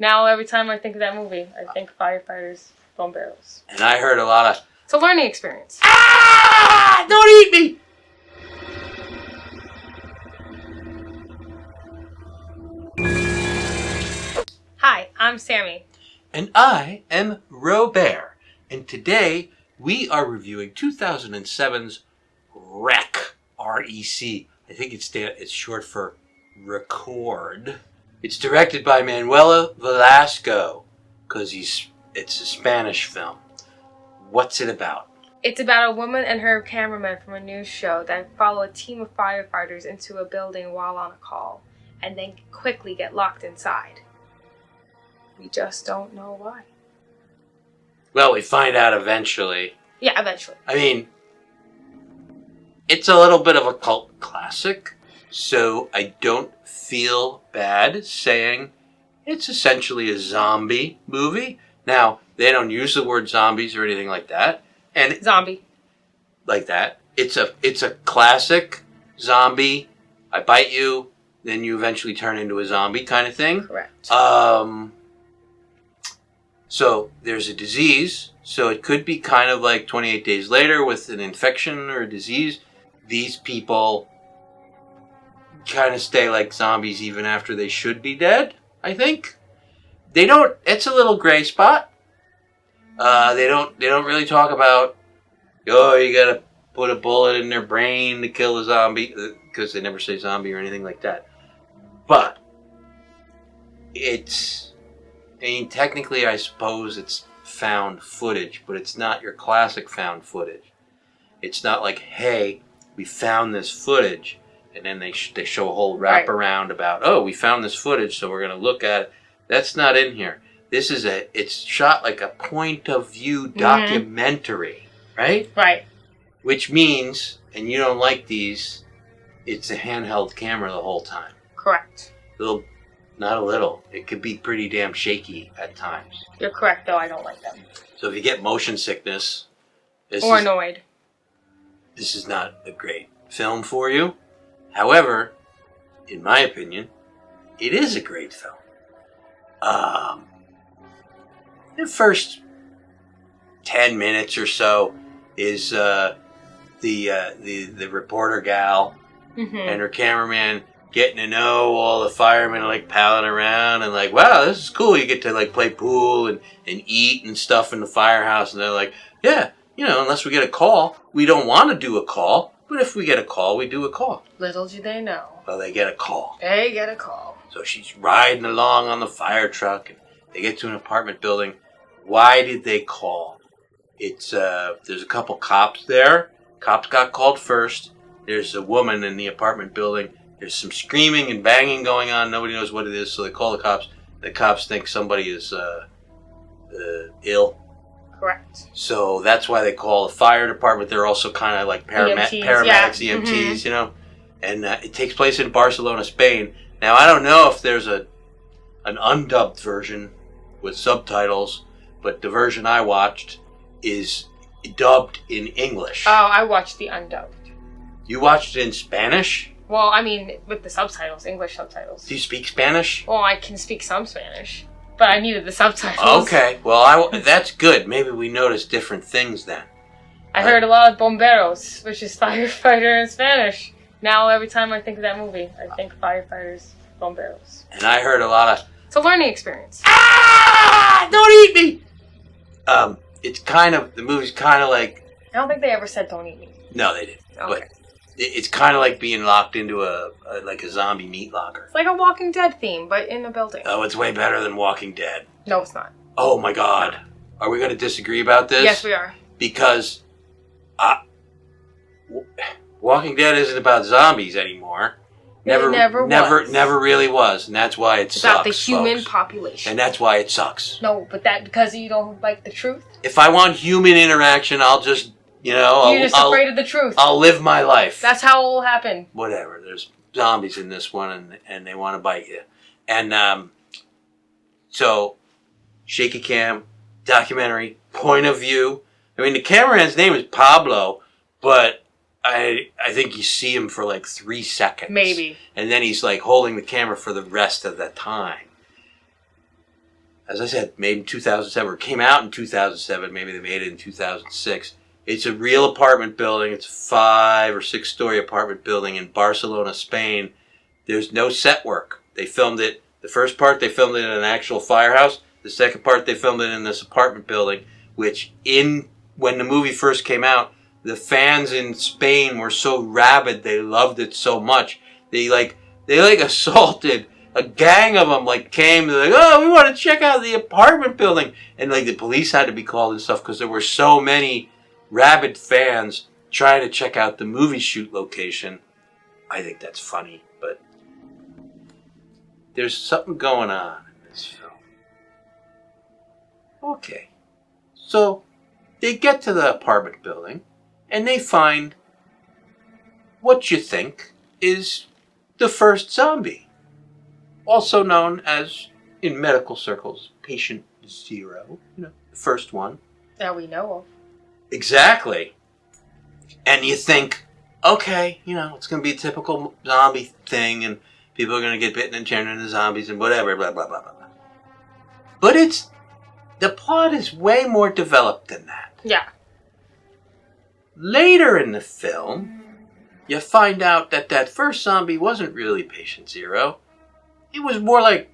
Now every time I think of that movie, I think firefighters, bomberos. And I heard a lot of... It's a learning experience. Ah! Don't eat me! Hi, I'm Sammy. And I am Robert. And today we are reviewing 2007's REC. R-E-C. I think it's short for Record. It's directed by Manuel Velasco because it's a Spanish film. What's it about? It's about a woman and her cameraman from a news show that follow a team of firefighters into a building while on a call and then quickly get locked inside. We just don't know why. Well, we find out eventually. Yeah, eventually. I mean, it's a little bit of a cult classic, so I don't feel bad saying it's essentially a zombie movie. Now, they don't use the word zombies or anything like that. And Zombie. Like that. It's a classic zombie. I bite you, then you eventually turn into a zombie kind of thing. Correct. So there's a disease, so it could be kind of like 28 Days Later with an infection or a disease. These people kind of stay like zombies even after they should be dead, I think. They don't, it's a little gray spot. They don't really talk about, oh, you gotta put a bullet in their brain to kill a zombie, because they never say zombie or anything like that. But technically I suppose it's found footage, but it's not your classic found footage. It's not like, hey, we found this footage, and then they show a whole wraparound about, oh, we found this footage, so we're going to look at it. That's not in here. It's shot like a point of view documentary, right? Right. Which means, and you don't like these, it's a handheld camera the whole time. Correct. Not a little. It could be pretty damn shaky at times. You're correct, though. I don't like them. So if you get motion sickness... Annoyed. This is not a great film for you. However, in my opinion, it is a great film. The first 10 minutes or so is the reporter gal and her cameraman getting to know all the firemen, like palling around and like, wow, this is cool. You get to like play pool and eat and stuff in the firehouse. And they're like, yeah, unless we get a call, we don't want to do a call. But if we get a call, we do a call. Little do they know. Well, they get a call. They get a call. So she's riding along on the fire truck and they get to an apartment building. Why did they call? It's, there's a couple cops there. Cops got called first. There's a woman in the apartment building. There's some screaming and banging going on. Nobody knows what it is, so they call the cops. The cops think somebody is ill. Correct. So that's why they call the fire department. They're also kind of like paramedics, EMTs, And it takes place in Barcelona, Spain. Now, I don't know if there's an undubbed version with subtitles, but the version I watched is dubbed in English. Oh, I watched the undubbed. You watched it in Spanish? Well, I mean, with the subtitles, English subtitles. Do you speak Spanish? Well, I can speak some Spanish, but I needed the subtitles. Okay, well, that's good. Maybe we noticed different things then. I heard a lot of bomberos, which is firefighter in Spanish. Now every time I think of that movie, I think firefighters, bomberos. And I heard a lot of... It's a learning experience. Ah! Don't eat me! The movie's kind of like... I don't think they ever said don't eat me. No, they didn't. Okay. But it's kind of like being locked into a zombie meat locker. It's like a Walking Dead theme, but in a building. Oh, it's way better than Walking Dead. No, it's not. Oh my God. Are we going to disagree about this? Yes, we are. Because Walking Dead isn't about zombies anymore. Never really was, and that's why it sucks. About the human folks. population. And that's why it sucks. No, but because you don't like the truth? If I want human interaction, I'll just, You're just afraid of the truth. I'll live my life. That's how it will happen. Whatever. There's zombies in this one, and they want to bite you. And so, shaky cam, documentary, point of view. I mean, the cameraman's name is Pablo, but I think you see him for like 3 seconds. Maybe. And then he's like holding the camera for the rest of the time. as I said, made in 2007, or came out in 2007. Maybe they made it in 2006. It's a real apartment building. It's a 5 or 6 story apartment building in Barcelona, Spain. There's no set work. They filmed it. The first part, they filmed it in an actual firehouse. The second part, they filmed it in this apartment building, which when the movie first came out, the fans in Spain were so rabid. They loved it so much. They assaulted. A gang of them came. They're like, oh, we want to check out the apartment building. And the police had to be called and stuff because there were so many rabid fans trying to check out the movie shoot location. I think that's funny, but there's something going on in this film. Okay. So they get to the apartment building and they find what you think is the first zombie. Also known as, in medical circles, patient 0. The first one. That we know of. Exactly. And you think, okay, it's going to be a typical zombie thing, and people are going to get bitten and turn into zombies and whatever, blah, blah, blah, blah, blah. But the plot is way more developed than that. Yeah. Later in the film, you find out that first zombie wasn't really patient 0. It was more like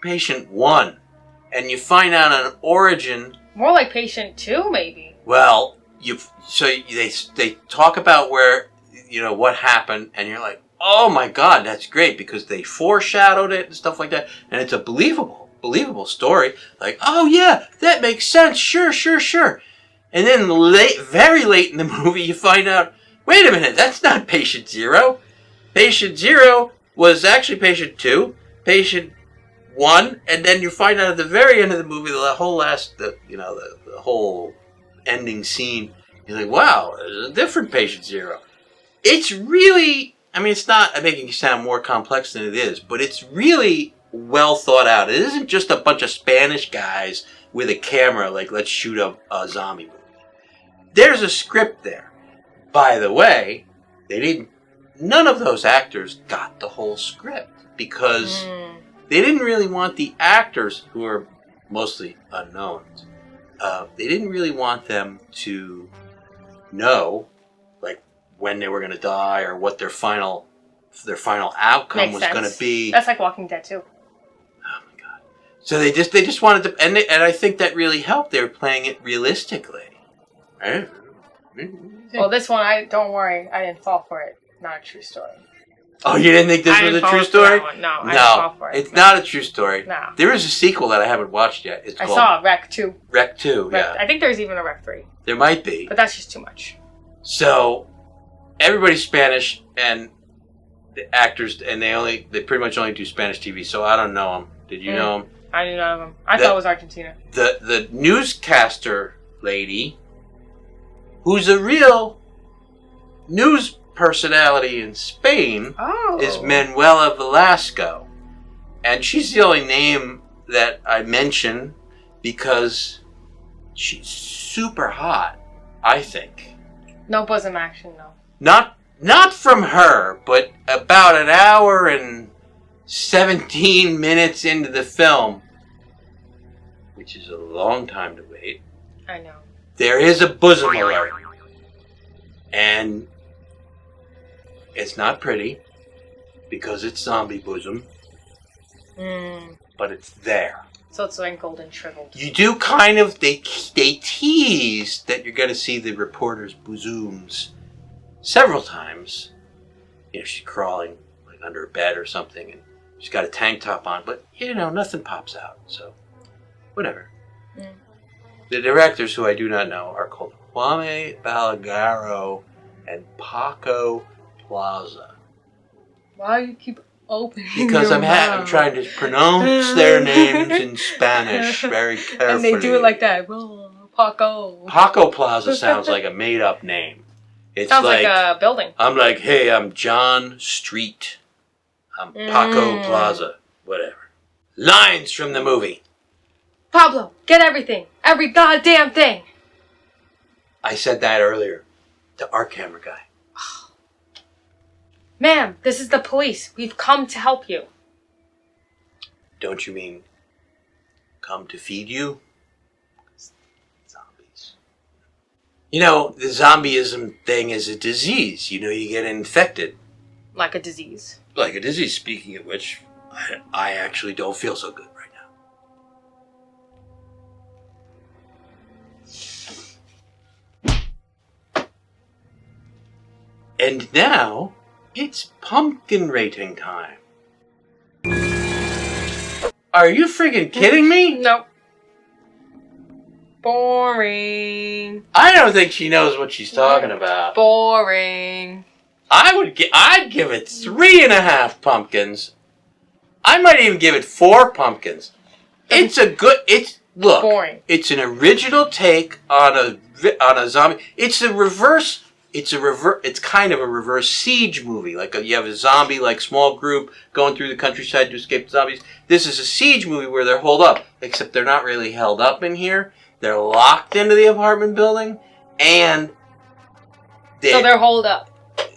patient 1. And you find out an origin. More like patient 2, maybe. Well, they talk about where, what happened, and you're like, oh my God, that's great, because they foreshadowed it and stuff like that. And it's a believable story. Like, oh yeah, that makes sense. Sure. And then very late in the movie, you find out, wait a minute, that's not patient 0. Patient 0 was actually patient 2. Patient 1, and then you find out at the very end of the movie, the whole ending scene, you're like, wow, there's a different patient 0. It's really, it's not making it sound more complex than it is, but it's really well thought out. It isn't just a bunch of Spanish guys with a camera, let's shoot a zombie movie. There's a script there. By the way, none of those actors got the whole script. Because they didn't really want the actors, who are mostly unknowns, they didn't really want them to know, when they were going to die or what their final outcome was going to be. That's like Walking Dead too. Oh my God! So they just wanted to, and I think that really helped. They were playing it realistically. Right? Well, this one, don't worry, I didn't fall for it. Not a true story. Oh, you didn't think this was a true story? No, I didn't fall for it. It's not a true story. No. There is a sequel that I haven't watched yet. I saw Rec 2. Rec 2, yeah. I think there's even a Rec 3. There might be. But that's just too much. So, everybody's Spanish, and the actors, and they pretty much only do Spanish TV, so I don't know them. Did you know them? I knew none of them. I thought it was Argentina. The newscaster lady, who's a real news personality in Spain, is Manuela Velasco. And she's the only name that I mention because she's super hot, I think. No bosom action, no. Not from her, but about an hour and 17 minutes into the film, which is a long time to wait. I know. There is a bosom alert. And it's not pretty, because it's zombie bosom, but it's there. So it's wrinkled and shriveled. You do kind of, they tease that you're going to see the reporter's bosoms several times. She's crawling under a bed or something, and she's got a tank top on, but, nothing pops out, so whatever. The directors, who I do not know, are called Kwame Balagaro and Paco Plaza. Why do you keep opening Because your I'm mouth? trying to pronounce their names in Spanish very carefully. And they do it like that. Paco. Paco Plaza sounds like a made-up name. It sounds like a building. I'm like, hey, I'm John Street. I'm Paco Plaza. Whatever. Lines from the movie. Pablo, get everything. Every goddamn thing. I said that earlier to our camera guy. Ma'am, this is the police. We've come to help you. Don't you mean come to feed you. Zombies. You know, the zombieism thing is a disease. You know, you get infected. Like a disease. Like a disease. Speaking of which, I actually don't feel so good right now. And now, it's pumpkin rating time. Are you freaking kidding me? Nope. Boring. I don't think she knows what she's talking about. Boring. I'd give it 3.5 pumpkins. I might even give it 4 pumpkins. It's look. Boring. It's an original take on a zombie. It's kind of a reverse siege movie. Like you have a zombie like small group going through the countryside to escape the zombies. This is a siege movie where they're holed up, except they're not really held up in here. They're locked into the apartment building, and so they're holed up.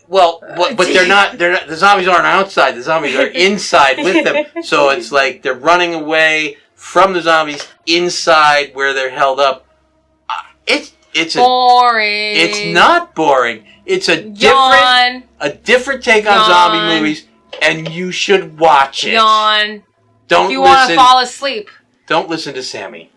Well, but they're not. The zombies aren't outside. The zombies are inside with them. So it's like they're running away from the zombies inside where they're held up. It's boring. It's not boring. It's a different take on zombie movies, and you should watch it. Yawn. Don't if you want to fall asleep. Don't listen to Sammy.